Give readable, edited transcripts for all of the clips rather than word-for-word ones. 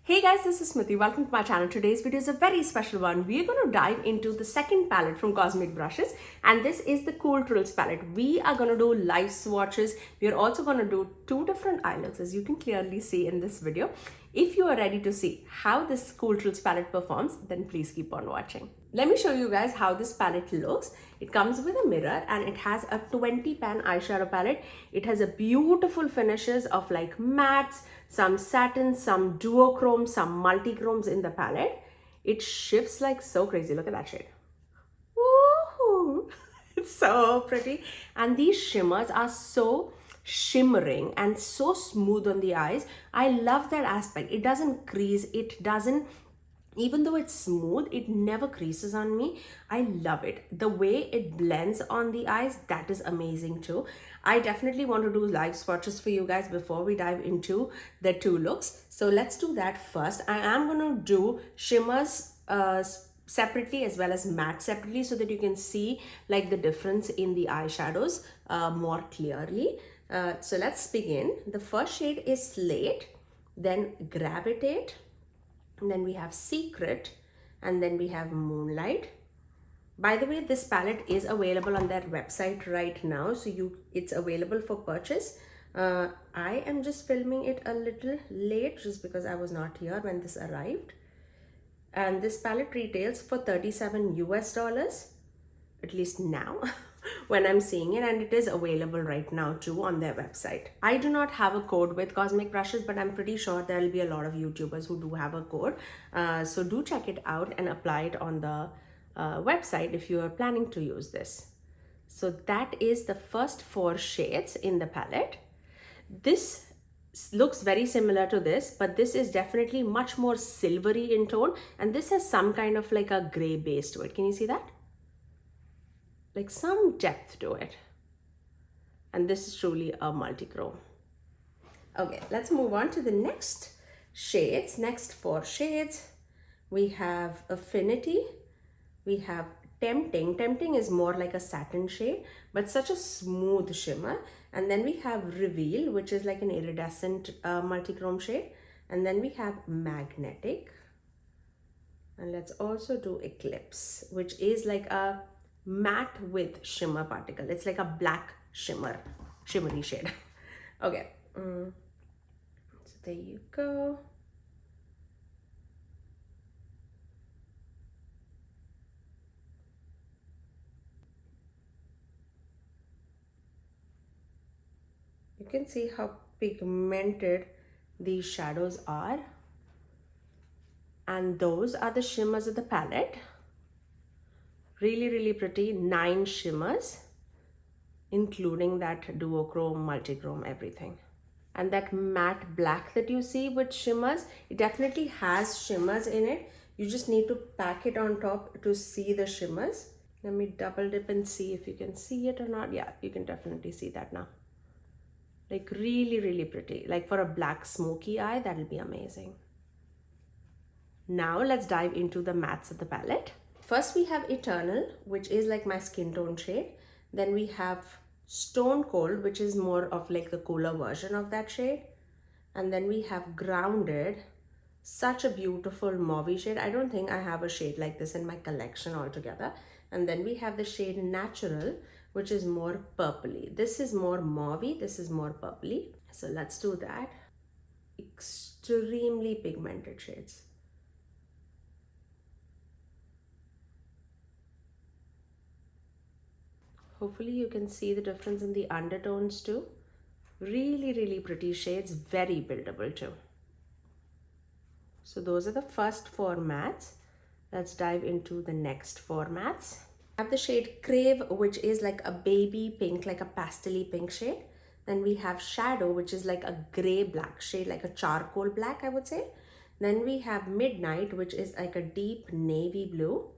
Hey guys, this is Smithy. Welcome to my channel. Today's video is a very special one. We're going to dive into the second palette from Cosmic Brushes, and this is the Cooltrals palette. We are going to do live swatches. We are also going to do two different eye looks, as you can clearly see in this video. If you are ready to see how this Cooltrals palette performs, then please keep on watching. Let me show you guys how this palette looks. It comes with a mirror and it has a 20 pan eyeshadow palette. It has a beautiful finishes of like mattes, some satin, some duochrome, some multichromes in the palette. It shifts like so crazy. Look at that shade. Woohoo! It's so pretty. And these shimmers are so shimmering and so smooth on the eyes. I love that aspect. It doesn't crease. It doesn't, even though it's smooth, it never creases on me. I love it. The way it blends on the eyes, that is amazing too. I definitely want to do live swatches for you guys before we dive into the two looks. So let's do that first. I am going to do shimmers separately as well as matte separately so that you can see like the difference in the eyeshadows more clearly. So let's begin. The first shade is Slate, then Gravitate, and then we have Secret, and then we have Moonlight. By the way, this palette is available on their website right now, so it's available for purchase. I am just filming it a little late just because I was not here when this arrived. And this palette retails for $37 US, at least now when I'm seeing it, and it is available right now too on their website. I do not have a code with Cosmic Brushes, but I'm pretty sure there will be a lot of YouTubers who do have a code. So do check it out and apply it on the website if you are planning to use this. So that is the first 4 shades in the palette. This looks very similar to this, but this is definitely much more silvery in tone, and this has some kind of like a gray base to it. Can you see that? Like some depth to it. And this is truly a multichrome. Okay, let's move on to the next shades. Next 4 shades. We have Affinity. We have Tempting. Tempting is more like a satin shade, but such a smooth shimmer. And then we have Reveal, which is like an iridescent multichrome shade. And then we have Magnetic. And let's also do Eclipse, which is like a matte with shimmer particle. It's like a black shimmery shade. Okay, so there you go. You can see how pigmented these shadows are, and those are the shimmers of the palette. Really pretty. 9 shimmers, including that duochrome, multichrome, everything. And that matte black that you see with shimmers, it definitely has shimmers in it. You just need to pack it on top to see the shimmers. Let me double dip and see if you can see it or not. Yeah, you can definitely see that now. Like really pretty. Like for a black smoky eye, that'll be amazing. Now let's dive into the mattes of the palette. First we have Eternal, which is like my skin tone shade. Then we have Stone Cold, which is more of like the cooler version of that shade. And then we have Grounded, such a beautiful mauve shade. I don't think I have a shade like this in my collection altogether. And then we have the shade Natural, which is more purpley. This is more mauve, this is more purpley. So let's do that. Extremely pigmented shades. Hopefully you can see the difference in the undertones too. Really pretty shades, very buildable too. So those are the first 4 mattes. Let's dive into the next 4 mattes. I have the shade Crave, which is like a baby pink, like a pastel-y pink shade. Then we have Shadow, which is like a gray black shade, like a charcoal black, I would say. Then we have Midnight, which is like a deep navy blue.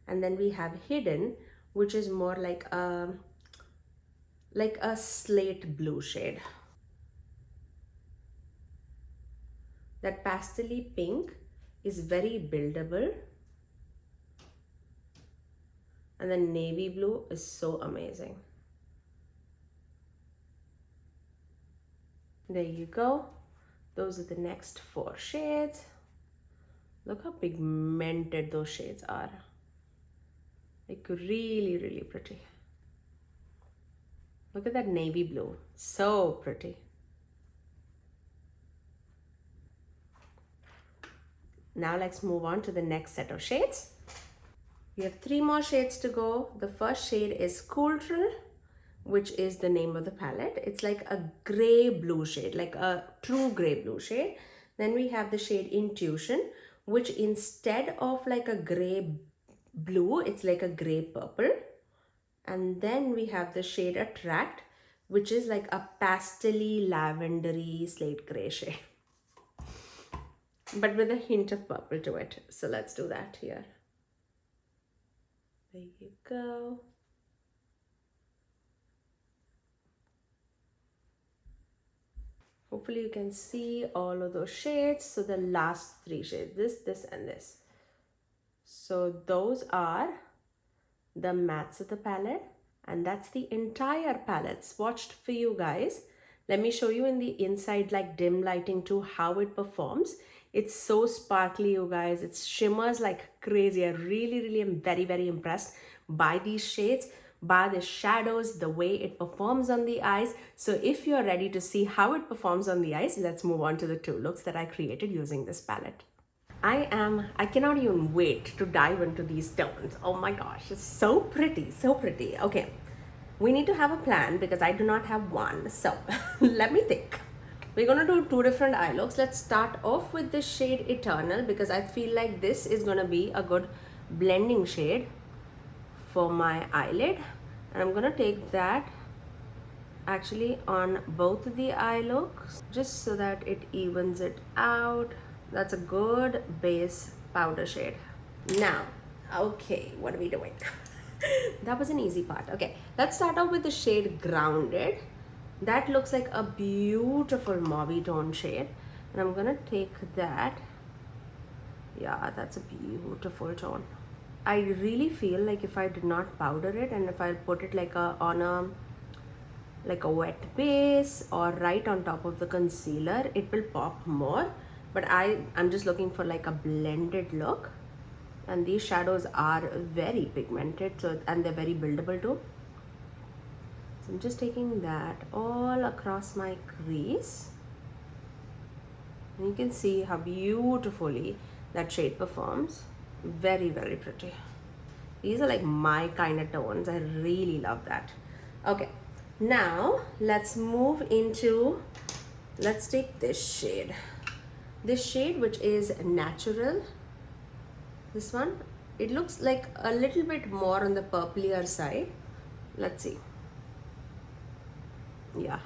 And then we have Hidden, which is more like a slate blue shade. That pastel-y pink is very buildable. And then navy blue is so amazing. There you go. Those are the next 4 shades. Look how pigmented those shades are. Like really, really pretty. Look at that navy blue. So pretty. Now let's move on to the next set of shades. We have 3 more shades to go. The first shade is Cooltrals, which is the name of the palette. It's like a gray blue shade, like a true gray blue shade. Then we have the shade Intuition, which instead of like a gray blue, it's like a gray purple. And then we have the shade Attract, which is like a pastel-y, lavendery, slate gray shade, but with a hint of purple to it. So let's do that here. There you go. Hopefully you can see all of those shades. So the last 3 shades, this and this. So those are the mattes of the palette, and that's the entire palette swatched for you guys. Let me show you in the inside, like dim lighting too, how it performs. It's so sparkly, you guys. It shimmers like crazy. I really am very impressed by these shades, by the shadows, the way it performs on the eyes. So if you're ready to see how it performs on the eyes, let's move on to the 2 looks that I created using this palette. I cannot even wait to dive into these tones. Oh my gosh, it's so pretty, so pretty. Okay, we need to have a plan because I do not have one. So let me think. We're gonna do 2 different eye looks. Let's start off with the shade Eternal because I feel like this is gonna be a good blending shade for my eyelid. And I'm gonna take that actually on both of the eye looks just so that it evens it out. That's a good base powder shade. Now, okay, what are we doing? That was an easy part. Okay, let's start off with the shade Grounded. That looks like a beautiful mauve tone shade. And I'm gonna take that. Yeah, that's a beautiful tone. I really feel like if I did not powder it and if I put it like on a wet base or right on top of the concealer, it will pop more. But I'm just looking for like a blended look, and these shadows are very pigmented, so and they're very buildable too. So I'm just taking that all across my crease, and you can see how beautifully that shade performs. Very pretty. These are like my kind of tones. I really love that. Okay, now let's move into, let's take this shade. This shade, which is Natural, this one, it looks like a little bit more on the purplier side. Let's see. Yeah,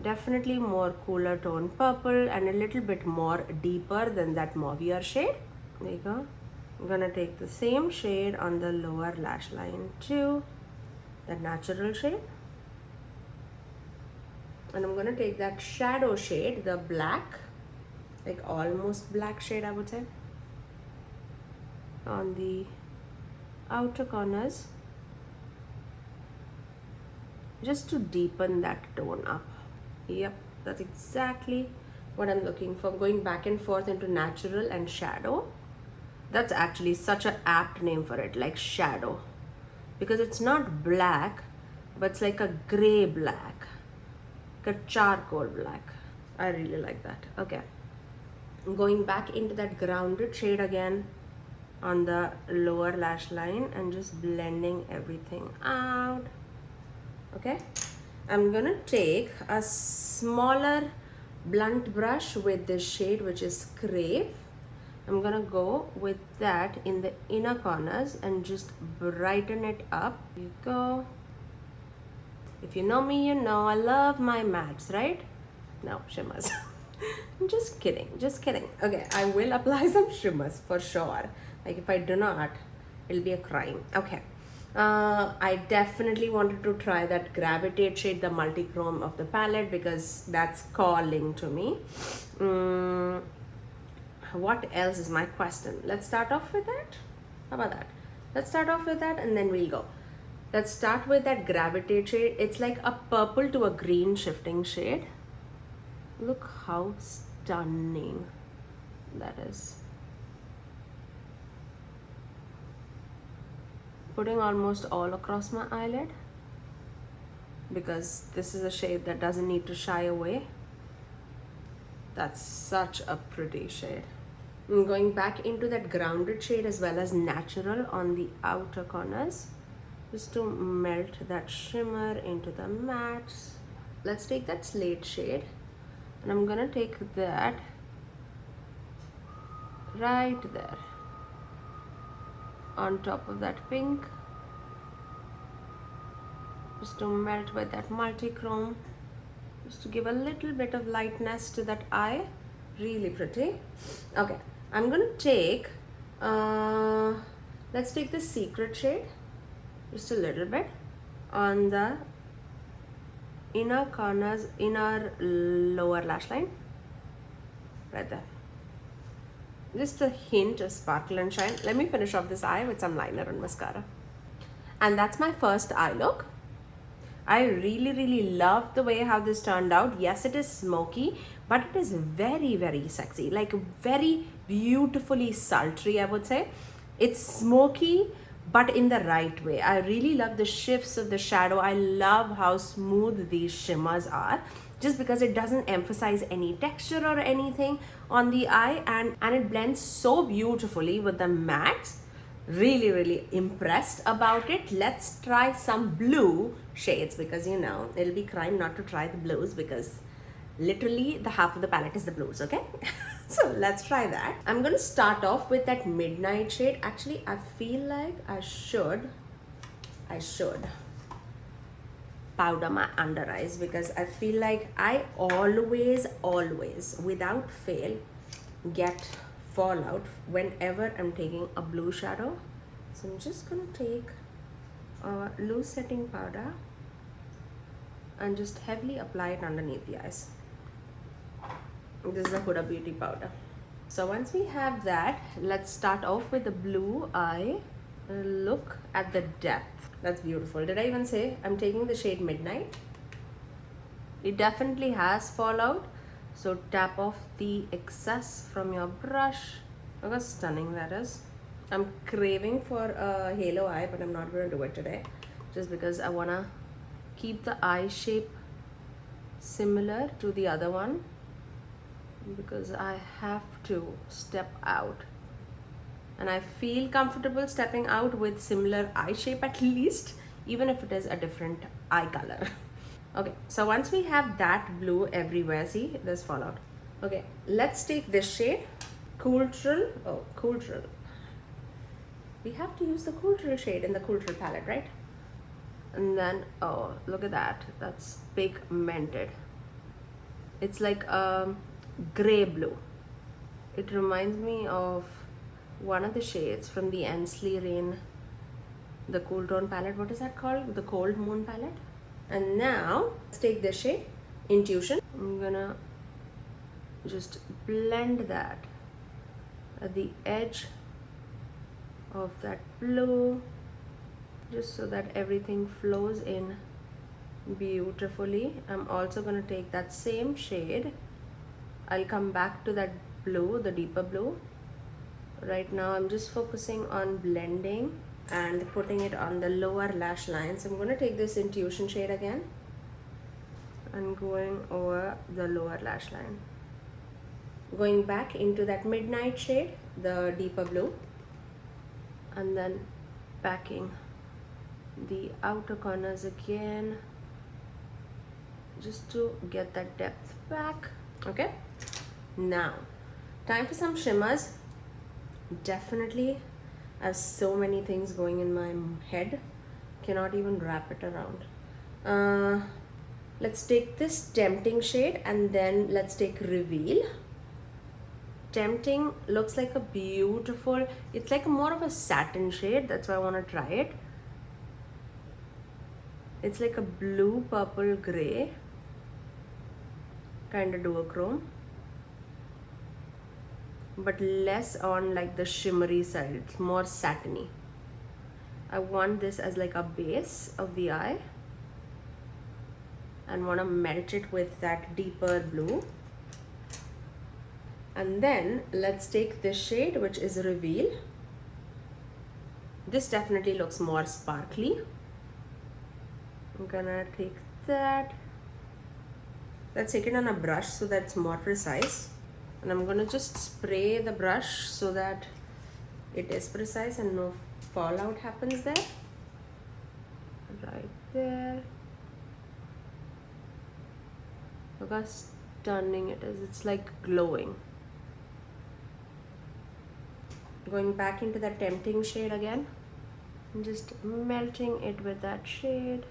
definitely more cooler tone purple and a little bit more deeper than that mauvier shade. There you go. I'm gonna take the same shade on the lower lash line too, that Natural shade. And I'm gonna take that shadow shade, the black, like almost black shade I would say, on the outer corners, just to deepen that tone up. Yep, that's exactly what I'm looking for. Going back and forth into Natural and Shadow. That's actually such an apt name for it, like shadow, because it's not black, but it's like a gray black, like a charcoal black. I really like that. Okay, I'm going back into that Grounded shade again on the lower lash line and just blending everything out. Okay, I'm gonna take a smaller blunt brush with this shade, which is Crave. I'm gonna go with that in the inner corners and just brighten it up. Here you go. If you know me, you know I love my mattes, right? No, shimmers. I'm just kidding, just kidding. Okay, I will apply some shimmers for sure. Like if I do not, it'll be a crime. Okay. I definitely wanted to try that Gravitate shade, the multi-chrome of the palette, because that's calling to me. What else is my question? Let's start off with that. How about that? Let's start off with that and then we'll go. Let's start with that Gravitate shade. It's like a purple to a green shifting shade. Look how stunning. that is putting almost all across my eyelid, because this is a shade that doesn't need to shy away. That's such a pretty shade. I'm going back into that grounded shade as well as natural on the outer corners, just to melt that shimmer into the mattes. Let's take that slate shade, and I'm gonna take that right there on top of that pink, just to melt with that multi-chrome, just to give a little bit of lightness to that eye. Really pretty. Okay, I'm gonna take let's take the secret shade, just a little bit on the inner corners, inner lower lash line, right there. Just a hint of sparkle and shine. Let me finish off this eye with some liner and mascara. And that's my first eye look. I really love the way how this turned out. Yes, it is smoky, but it is very sexy, like very beautifully sultry, I would say. It's smoky, but in the right way. I really love the shifts of the shadow. I love how smooth these shimmers are, just because it doesn't emphasize any texture or anything on the eye, and it blends so beautifully with the mattes. Really impressed about it. Let's try some blue shades, because you know it'll be crime not to try the blues, because literally the half of the palette is the blues, okay? So let's try that. I'm gonna start off with that midnight shade. Actually, I feel like I should powder my under eyes, because I feel like I always without fail get fallout whenever I'm taking a blue shadow. So I'm just gonna take a loose setting powder and just heavily apply it underneath the eyes. This is a Huda Beauty powder. So once we have that, let's start off with the blue eye. Look at the depth. That's beautiful. Did I even say I'm taking the shade Midnight? It definitely has fallout. So tap off the excess from your brush. Look how stunning that is. I'm craving for a halo eye, but I'm not going to do it today, just because I want to keep the eye shape similar to the other one, because I have to step out. And I feel comfortable stepping out with similar eye shape, at least, even if it is a different eye color. Okay, so once we have that blue everywhere, see, there's fallout. Okay, let's take this shade, Cooltrals. Oh, Cooltrals. We have to use the Cooltrals shade in the Cooltrals palette, right? And then, oh, look at that. That's pigmented. It's like a gray blue. It reminds me of one of the shades from the Ensley Rain, the cool tone palette. What is that called? The Cold Moon palette. And now let's take this shade, Intuition. I'm gonna just blend that at the edge of that blue, just so that everything flows in beautifully. I'm also gonna take that same shade. I'll come back to that blue, the deeper blue. Right now I'm just focusing on blending and putting it on the lower lash line. So I'm going to take this Intuition shade again and going over the lower lash line. Going back into that Midnight shade, the deeper blue, and then packing the outer corners again, just to get that depth back. Okay, now time for some shimmers. Definitely I have so many things going in my head, cannot even wrap it around. Let's take this Tempting shade, and then let's take Reveal. Tempting looks like a beautiful, it's like more of a satin shade, that's why I want to try it. It's like a blue purple gray kind of duochrome, but less on like the shimmery side. It's more satiny. I want this as like a base of the eye and want to melt it with that deeper blue. And then let's take this shade, which is Reveal. This definitely looks more sparkly. I'm gonna take that. Let's take it on a brush so that it's more precise. And I'm gonna just spray the brush so that it is precise and no fallout happens there. Right there. Look how stunning it is. It's like glowing. Going back into that tempting shade again. And just melting it with that shade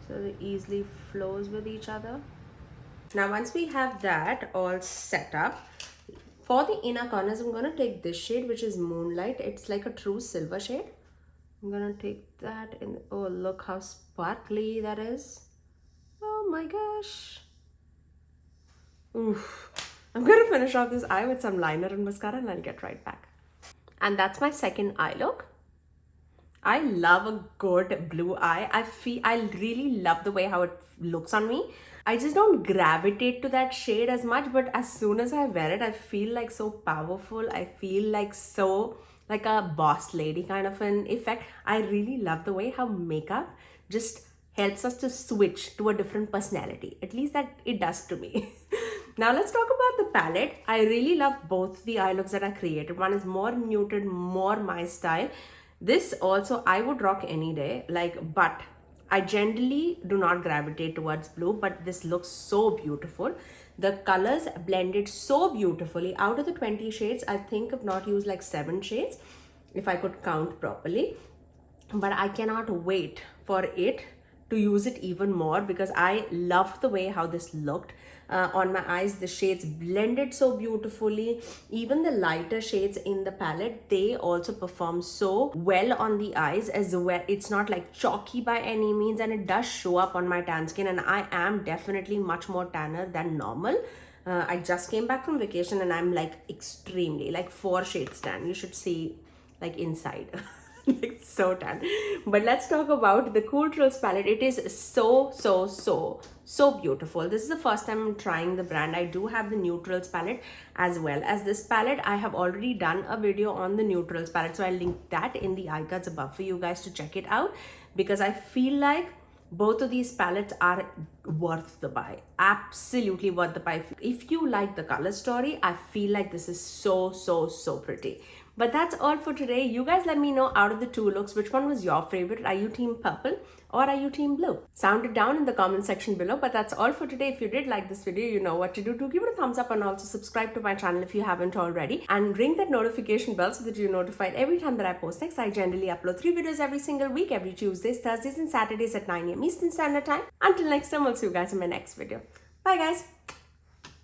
so it easily flows with each other. Now once we have that all set up, for the inner corners I'm gonna take this shade, which is Moonlight. It's like a true silver shade. I'm gonna take that in. Oh, look how sparkly that is. Oh my gosh. Oof. I'm gonna finish off this eye with some liner and mascara and I'll get right back. And that's my second eye look. I love a good blue eye. I really love the way how it looks on me. I just don't gravitate to that shade as much, but as soon as I wear it, I feel like so powerful. I feel like so like a boss lady kind of an effect. I really love the way how makeup just helps us to switch to a different personality. At least that it does to me. Now let's talk about the palette. I really love both the eye looks that I created. One is more muted, more my style. This also I would rock any day, but I generally do not gravitate towards blue, but this looks so beautiful. The colors blended so beautifully. Out of the 20 shades, I think I've not used like 7 shades, if I could count properly. But I cannot wait for it to use it even more because I loved the way how this looked on my eyes. The shades blended so beautifully. Even the lighter shades in the palette, they also perform so well on the eyes as well. It's not like chalky by any means, and it does show up on my tan skin, and I am definitely much more tanner than normal. I just came back from vacation and I'm like extremely like 4 shades tan. You should see like inside. Like so tan. But let's talk about the Cooltrals palette. It is so beautiful. This is the first time I'm trying the brand. I do have the Neutrals palette as well as this palette. I have already done a video on the Neutrals palette, so I'll link that in the eye cards above for you guys to check it out, because I feel like both of these palettes are worth the buy. Absolutely worth the buy. If you like the color story, I feel like this is so pretty. But that's all for today. You guys let me know out of the 2 looks, which one was your favorite? Are you team purple or are you team blue? Sound it down in the comment section below. But that's all for today. If you did like this video, you know what to do. Do give it a thumbs up and also subscribe to my channel if you haven't already. And ring that notification bell so that you're notified every time that I post next. I generally upload 3 videos every single week, every Tuesdays, Thursdays and Saturdays at 9 AM Eastern Standard Time. Until next time, I'll see you guys in my next video. Bye guys.